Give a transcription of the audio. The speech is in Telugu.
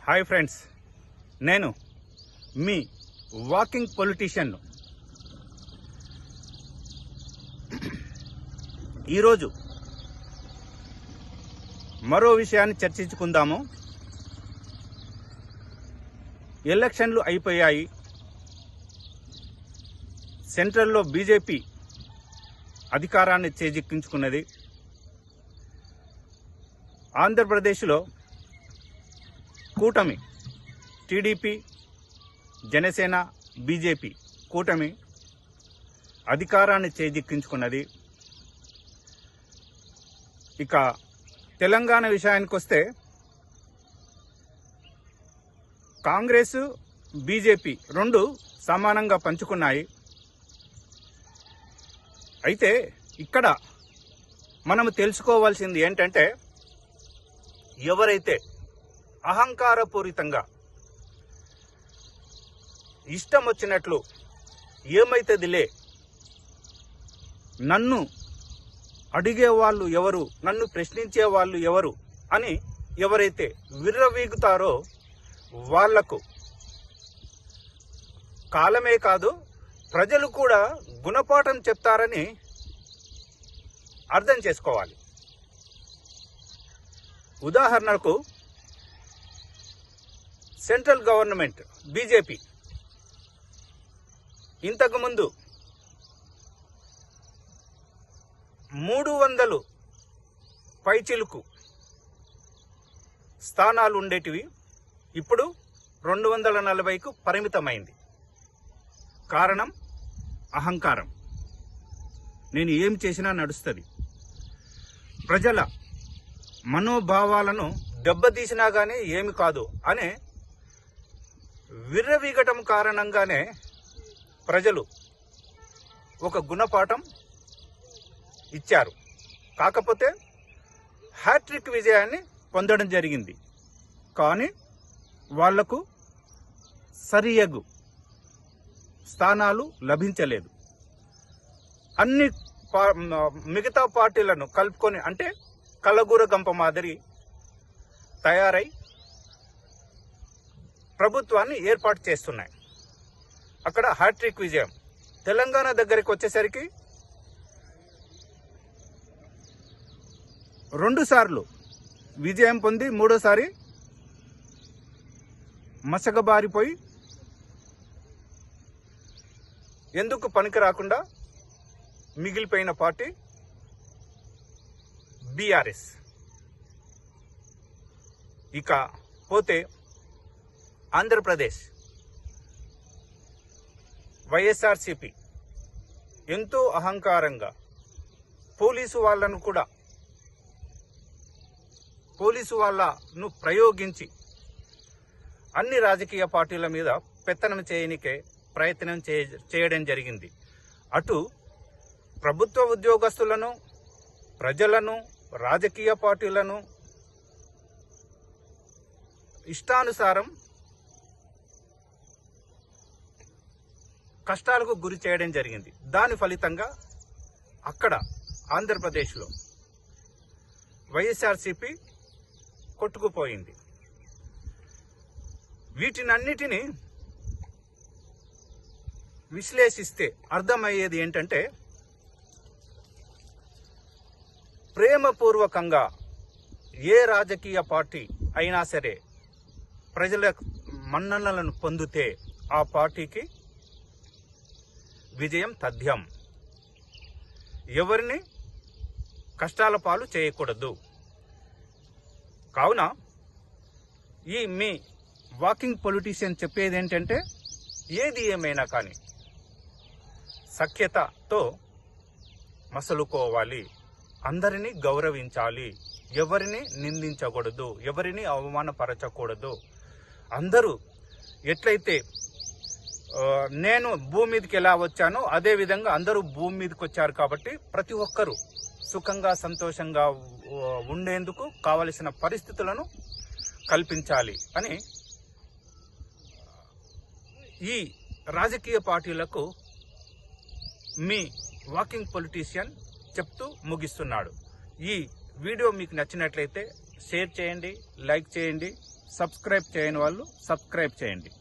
హాయ్ ఫ్రెండ్స్, నేను మీ వాకింగ్ పొలిటీషియన్. ఈరోజు మరో విషయాన్ని చర్చించుకుందాము. ఎలక్షన్లు అయిపోయాయి. సెంట్రల్లో బీజేపీ అధికారాన్ని చేజిక్కించుకున్నది. ఆంధ్రప్రదేశ్లో కూటమి టీడీపీ, జనసేన, బీజేపీ కూటమి అధికారాన్ని చేజిక్కించుకున్నది. ఇక తెలంగాణ విషయానికి వస్తే కాంగ్రెస్, బీజేపీ రెండు సమానంగా పంచుకున్నాయి. అయితే ఇక్కడ మనము తెలుసుకోవాల్సింది ఏంటంటే, ఎవరైతే అహంకారపూరితంగా ఇష్టం వచ్చినట్లు ఏమైతుందిలే, నన్ను అడిగేవాళ్ళు ఎవరు, నన్ను ప్రశ్నించే వాళ్ళు ఎవరు అని ఎవరైతే విర్రవీగుతారో వాళ్లకు కాలమే కాదు, ప్రజలు కూడా గుణపాఠం చెప్తారని అర్థం చేసుకోవాలి. ఉదాహరణకు సెంట్రల్ గవర్నమెంట్ బీజేపీ ఇంతకుముందు 300 పైచిలుకు స్థానాలు ఉండేటివి ఇప్పుడు 240కు పరిమితమైంది. కారణం అహంకారం. నేను ఏం చేసినా నడుస్తుంది. ప్రజల మనోభావాలను దెబ్బతీసినా కానీ ఏమి కాదు అనే విర్రవీగటం కారణంగానే ప్రజలు ఒక గుణపాఠం ఇచ్చారు. కాకపోతే హ్యాట్రిక్ విజయాన్ని పొందడం జరిగింది. కానీ వాళ్లకు సరియగు స్థానాలు లభించలేదు. అన్ని మిగతా పార్టీలను కలుపుకొని, అంటే కలగూర గంప మాదిరి తయారై ప్రభుత్వాన్ని ఏర్పాటు చేస్తున్నాయి. అక్కడ హ్యాట్రిక్ విజయం. తెలంగాణ దగ్గరికి వచ్చేసరికి 2 సార్లు విజయం పొంది 3వసారి మసకబారిపోయి ఎందుకు పనికి రాకుండా మిగిలిపోయిన పార్టీ బీఆర్ఎస్. ఇక పోతే ఆంధ్రప్రదేశ్ వైఎస్ఆర్సీపీ ఎంతో అహంకారంగా పోలీసు వాళ్ళను ప్రయోగించి అన్ని రాజకీయ పార్టీల మీద పెత్తనం చేయనికే ప్రయత్నం చేయడం జరిగింది. అటు ప్రభుత్వ ఉద్యోగస్తులను, ప్రజలను, రాజకీయ పార్టీలను ఇష్టానుసారం కష్టాలకు గురి చేయడం జరిగింది. దాని ఫలితంగా అక్కడ ఆంధ్రప్రదేశ్లో వైఎస్ఆర్సీపీ కొట్టుకుపోయింది. వీటినన్నిటినీ విశ్లేషిస్తే అర్థమయ్యేది ఏంటంటే, ప్రేమపూర్వకంగా ఏ రాజకీయ పార్టీ అయినా సరే ప్రజల మన్ననలను పొందితే ఆ పార్టీకి విజయం తథ్యం. ఎవరిని కష్టాల పాలు చేయకూడదు. కావున ఈ మీ వాకింగ్ పొలిటీషియన్ చెప్పేది ఏంటంటే, ఏది ఏమైనా కానీ సఖ్యతతో మసలుకోవాలి, అందరినీ గౌరవించాలి, ఎవరిని నిందించకూడదు, ఎవరిని అవమానపరచకూడదు. అందరూ ఎట్లయితే నేను భూమి మీదకి ఎలా వచ్చానో అదే విధంగా అందరూ భూమి మీదకి వచ్చారు. కాబట్టి ప్రతి ఒక్కరూ సుఖంగా, సంతోషంగా ఉండేందుకు కావలసిన పరిస్థితులను కల్పించాలి అని ఈ రాజకీయ పార్టీలకు మీ వాకింగ్ పొలిటీషియన్ చెప్తూ ముగిస్తున్నాడు. ఈ వీడియో మీకు నచ్చినట్లయితే షేర్ చేయండి, లైక్ చేయండి, సబ్స్క్రైబ్ చేయని వాళ్ళు సబ్స్క్రైబ్ చేయండి.